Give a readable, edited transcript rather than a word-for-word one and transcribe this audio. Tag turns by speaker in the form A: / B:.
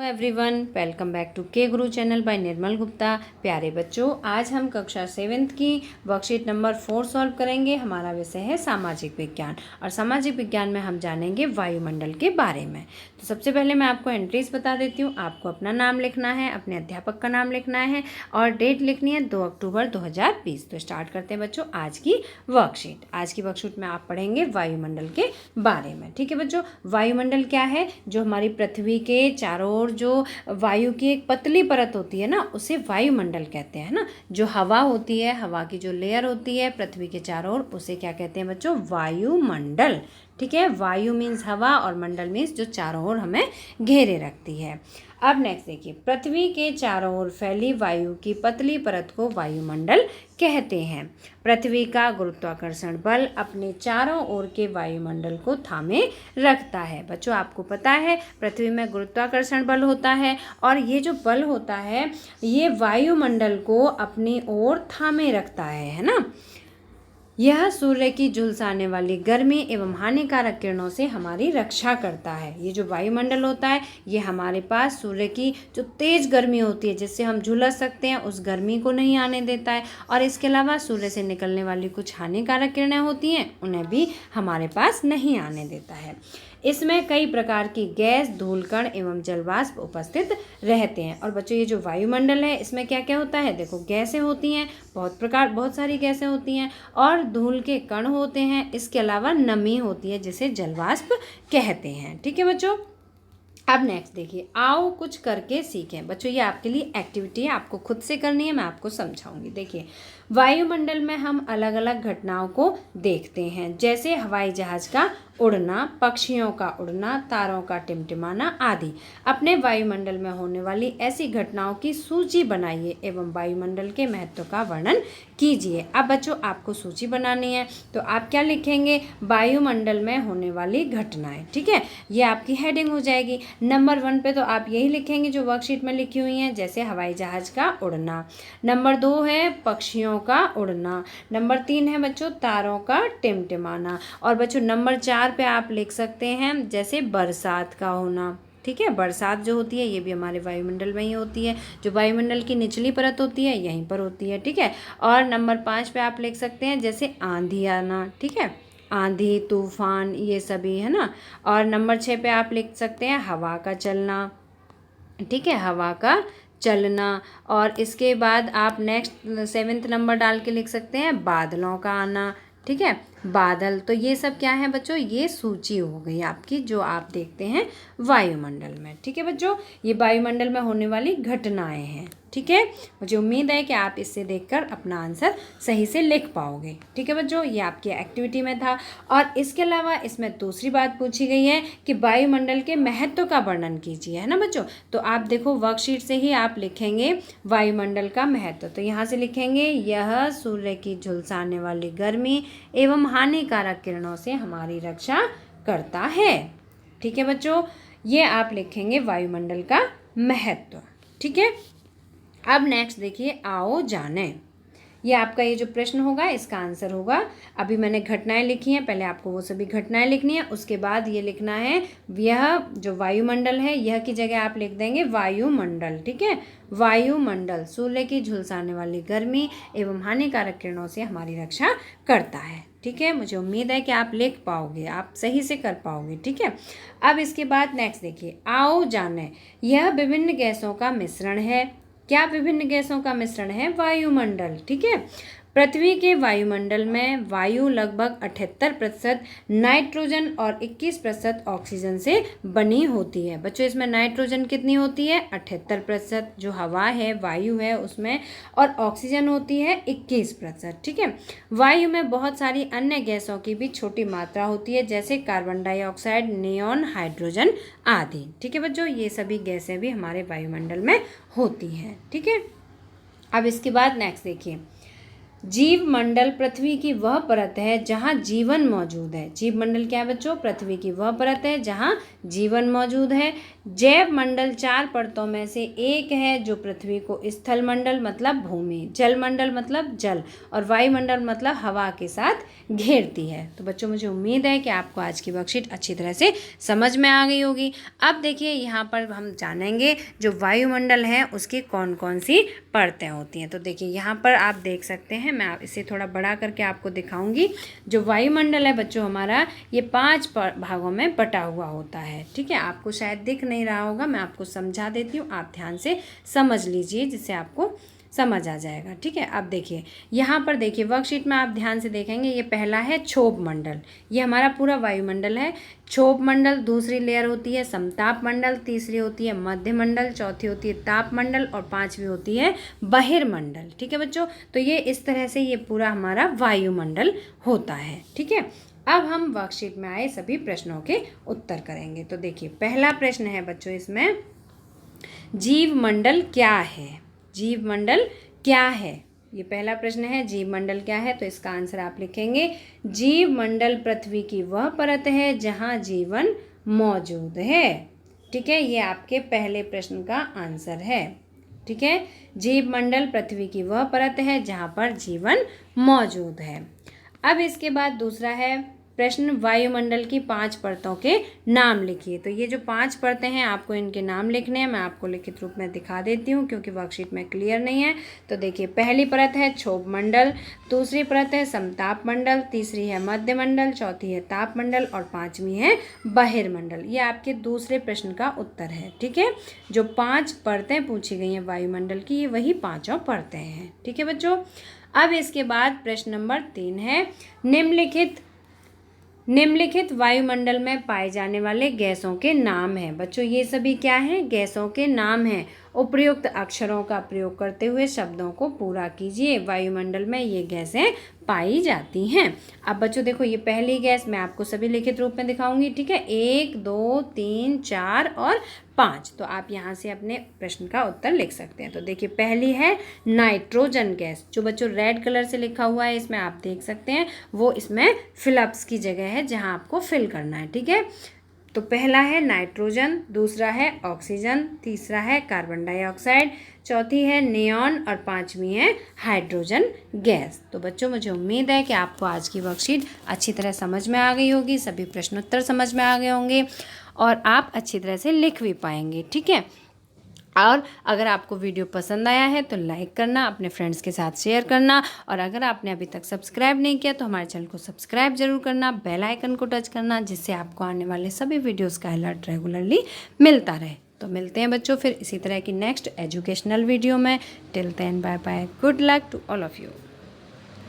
A: Everyone, welcome back to के गुरु channel bye निर्मल गुप्ता। प्यारे बच्चों, आज हम कक्षा 7th की वर्कशीट नंबर 4 सॉल्व करेंगे। हमारा विषय है सामाजिक विज्ञान और सामाजिक विज्ञान में हम जानेंगे वायुमंडल के बारे में। तो सबसे पहले मैं आपको एंट्रीज बता देती हूँ। आपको अपना नाम लिखना है, अपने अध्यापक का नाम लिखना है और डेट लिखनी है 2 अक्टूबर 2020। तो स्टार्ट करते हैं बच्चों आज की वर्कशीट। आज की वर्कशीट में आप पढ़ेंगे वायुमंडल के बारे में। ठीक है बच्चों, वायुमंडल क्या है? जो हमारी पृथ्वी के चारों ओर जो वायु की एक पतली परत होती है ना, उसे वायुमंडल कहते हैं ना। जो हवा होती है, हवा की जो लेयर होती है पृथ्वी के चारों ओर, उसे क्या कहते हैं बच्चों? वायुमंडल। ठीक है, वायु मीन्स हवा और मंडल मीन्स जो चारों ओर हमें घेरे रखती है। अब नेक्स्ट देखिए, पृथ्वी के चारों ओर फैली वायु की पतली परत को वायुमंडल कहते हैं। पृथ्वी का गुरुत्वाकर्षण बल अपने चारों ओर के वायुमंडल को थामे रखता है। बच्चों, आपको पता है पृथ्वी में गुरुत्वाकर्षण बल होता है और ये जो बल होता है ये वायुमंडल को अपनी ओर थामे रखता है ना। यह सूर्य की झुलसाने वाली गर्मी एवं हानिकारक किरणों से हमारी रक्षा करता है। ये जो वायुमंडल होता है ये हमारे पास सूर्य की जो तेज गर्मी होती है जिससे हम झुलस सकते हैं, उस गर्मी को नहीं आने देता है। और इसके अलावा सूर्य से निकलने वाली कुछ हानिकारक किरणें होती हैं, उन्हें भी हमारे पास नहीं आने देता है। इसमें कई प्रकार की गैस, धूलकण एवं जलवाष्प उपस्थित रहते हैं। और बच्चों, ये जो वायुमंडल है इसमें क्या क्या होता है? देखो, गैसें होती हैं, बहुत सारी गैसें होती हैं और धूल के कण होते हैं। इसके अलावा नमी होती है जिसे जलवाष्प कहते हैं। ठीक है बच्चों, अब नेक्स्ट देखिए, आओ कुछ करके सीखें। बच्चों, ये आपके लिए एक्टिविटी है, आपको खुद से करनी है, मैं आपको समझाऊंगी। देखिए, वायुमंडल में हम अलग अलग घटनाओं को देखते हैं, जैसे हवाई जहाज का उड़ना, पक्षियों का उड़ना, तारों का टिमटिमाना आदि। अपने वायुमंडल में होने वाली ऐसी घटनाओं की सूची बनाइए एवं वायुमंडल के महत्व का वर्णन कीजिए। अब बच्चों, आपको सूची बनानी है तो आप क्या लिखेंगे? वायुमंडल में होने वाली घटनाएं। ठीक है, ये आपकी हेडिंग हो जाएगी। नंबर 1 पे तो आप यही लिखेंगे जो वर्कशीट में लिखी हुई हैं, जैसे हवाई जहाज का उड़ना। नंबर 2 है पक्षियों का उड़ना। नंबर 3 है बच्चों तारों का टिमटिमाना। और बच्चों, नंबर 4 पे आप लिख सकते हैं जैसे बरसात का होना। ठीक है, बरसात जो होती है ये भी हमारे वायुमंडल में ही होती है। जो वायुमंडल की निचली परत होती है यहीं पर होती है। ठीक है, और नंबर 5 पे आप लिख सकते हैं जैसे आंधी आना। ठीक है, आंधी, तूफान, ये सभी है ना। और नंबर 6 पे आप लिख सकते हैं हवा का चलना। ठीक है, हवा का चलना। और इसके बाद आप नेक्स्ट 7th नंबर डाल के लिख सकते हैं बादलों का आना। ठीक है, बादल। तो ये सब क्या है बच्चों? ये सूची हो गई आपकी जो आप देखते हैं वायुमंडल में। ठीक है बच्चों, ये वायुमंडल में होने वाली घटनाएं हैं। ठीक है, मुझे उम्मीद है कि आप इससे देखकर अपना आंसर सही से लिख पाओगे। ठीक है बच्चों, ये आपकी एक्टिविटी में था। और इसके अलावा इसमें दूसरी बात पूछी गई है कि वायुमंडल के महत्व का वर्णन कीजिए, है ना बच्चों। तो आप देखो, वर्कशीट से ही आप लिखेंगे वायुमंडल का महत्व। तो यहाँ से लिखेंगे, यह सूर्य की झुलसाने वाली गर्मी एवं हानिकारक किरणों से हमारी रक्षा करता है। ठीक है बच्चों, ये आप लिखेंगे वायुमंडल का महत्व। ठीक है, अब नेक्स्ट देखिए, आओ जाने। ये आपका ये जो प्रश्न होगा इसका आंसर होगा, अभी मैंने घटनाएं लिखी हैं, पहले आपको वो सभी घटनाएं लिखनी है, उसके बाद ये लिखना है यह जो वायुमंडल है, यह की जगह आप लिख देंगे वायुमंडल। ठीक है, वायुमंडल सूर्य की झुलसाने वाली गर्मी एवं हानिकारक किरणों से हमारी रक्षा करता है। ठीक है, मुझे उम्मीद है कि आप लिख पाओगे, आप सही से कर पाओगे। ठीक है, अब इसके बाद नेक्स्ट देखिए, आओ जाने। यह विभिन्न गैसों का मिश्रण है। क्या विभिन्न गैसों का मिश्रण है? वायुमंडल। ठीक है, पृथ्वी के वायुमंडल में वायु लगभग 78% नाइट्रोजन और 21% ऑक्सीजन से बनी होती है। बच्चों, इसमें नाइट्रोजन कितनी होती है? 78% जो हवा है, वायु है उसमें, और ऑक्सीजन होती है 21%। ठीक है, वायु में बहुत सारी अन्य गैसों की भी छोटी मात्रा होती है, जैसे कार्बन डाइऑक्साइड, नियॉन, हाइड्रोजन आदि। ठीक है बच्चों, ये सभी गैसें भी हमारे वायुमंडल में होती हैं। ठीक है, अब इसके बाद नेक्स्ट देखिए, जीव मंडल पृथ्वी की वह परत है जहाँ जीवन मौजूद है। जीव मंडल क्या है बच्चों? पृथ्वी की वह परत है जहाँ जीवन मौजूद है। जैव मंडल 4 परतों में से एक है जो पृथ्वी को स्थल मंडल मतलब भूमि, जल मंडल मतलब जल और वायुमंडल मतलब हवा के साथ घेरती है। तो बच्चों मुझे उम्मीद है कि आपको आज की वर्कशीट अच्छी तरह से समझ में आ गई होगी। अब देखिए यहाँ पर हम जानेंगे जो वायुमंडल है उसकी कौन कौन सी परतें होती हैं। तो देखिए यहाँ पर आप देख सकते हैं, मैं इसे थोड़ा बड़ा करके आपको दिखाऊंगी। जो वायुमंडल है बच्चों हमारा, ये 5 भागों में बटा हुआ होता है। ठीक है, आपको शायद दिख नहीं रहा होगा, मैं आपको समझा देती हूँ, आप ध्यान से समझ लीजिए जिससे आपको समझ आ जाएगा। ठीक है, अब देखिए यहाँ पर देखिए वर्कशीट में आप ध्यान से देखेंगे, ये पहला है क्षोभ मंडल, ये हमारा पूरा वायुमंडल है। क्षोभ मंडल, दूसरी लेयर होती है समताप मंडल, तीसरी होती है मध्य मंडल, चौथी होती है ताप मंडल और पांचवी होती है बहिर्मंडल। ठीक है बच्चों, तो ये इस तरह से ये पूरा हमारा वायुमंडल होता है। ठीक है, अब हम वर्कशीट में आए सभी प्रश्नों के उत्तर करेंगे। तो देखिए पहला प्रश्न है बच्चों इसमें, जीव मंडल क्या है? जीव मंडल क्या है? ये पहला प्रश्न है, जीव मंडल क्या है? तो इसका आंसर आप लिखेंगे, जीव मंडल पृथ्वी की वह परत है जहाँ जीवन मौजूद है। ठीक है, ये आपके पहले प्रश्न का आंसर है। ठीक है, जीव मंडल पृथ्वी की वह परत है जहाँ पर जीवन मौजूद है। अब इसके बाद दूसरा है प्रश्न, वायुमंडल की 5 परतों के नाम लिखिए। तो ये जो 5 परतें हैं आपको इनके नाम लिखने हैं, मैं आपको लिखित रूप में दिखा देती हूँ क्योंकि वर्कशीट में क्लियर नहीं है। तो देखिए पहली परत है क्षोभ मंडल, दूसरी परत है समताप मंडल, तीसरी है मध्य मंडल, चौथी है ताप मंडल और पांचवी है बहिर्मंडल। ये आपके दूसरे प्रश्न का उत्तर है। ठीक है, जो 5 परतें पूछी गई हैं वायुमंडल की, ये वही 5 परतें हैं। ठीक है बच्चों, अब इसके बाद प्रश्न नंबर 3 है, निम्नलिखित वायुमंडल में पाए जाने वाले गैसों के नाम हैं। बच्चों ये सभी क्या हैं? गैसों के नाम हैं। उपयुक्त अक्षरों का प्रयोग करते हुए शब्दों को पूरा कीजिए। वायुमंडल में ये गैसें पाई जाती हैं। अब बच्चों देखो ये पहली गैस मैं आपको सभी लिखित रूप में दिखाऊंगी। ठीक है, 1 2 3 4 और 5। तो आप यहाँ से अपने प्रश्न का उत्तर लिख सकते हैं। तो देखिए पहली है नाइट्रोजन गैस, जो बच्चों रेड कलर से लिखा हुआ है इसमें आप देख सकते हैं, वो इसमें फिलअप्स की जगह है जहाँ आपको फिल करना है। ठीक है, तो पहला है नाइट्रोजन, दूसरा है ऑक्सीजन, तीसरा है कार्बन डाइऑक्साइड, चौथी है नियॉन और पांचवी है हाइड्रोजन गैस। तो बच्चों मुझे उम्मीद है कि आपको आज की वर्कशीट अच्छी तरह समझ में आ गई होगी, सभी प्रश्नोत्तर समझ में आ गए होंगे और आप अच्छी तरह से लिख भी पाएंगे। ठीक है, और अगर आपको वीडियो पसंद आया है तो लाइक करना, अपने फ्रेंड्स के साथ शेयर करना और अगर आपने अभी तक सब्सक्राइब नहीं किया तो हमारे चैनल को सब्सक्राइब जरूर करना, बेल आइकन को टच करना, जिससे आपको आने वाले सभी वीडियोस का अलर्ट रेगुलरली मिलता रहे। तो मिलते हैं बच्चों फिर इसी तरह की नेक्स्ट एजुकेशनल वीडियो में। Till then bye bye, good luck to all of you.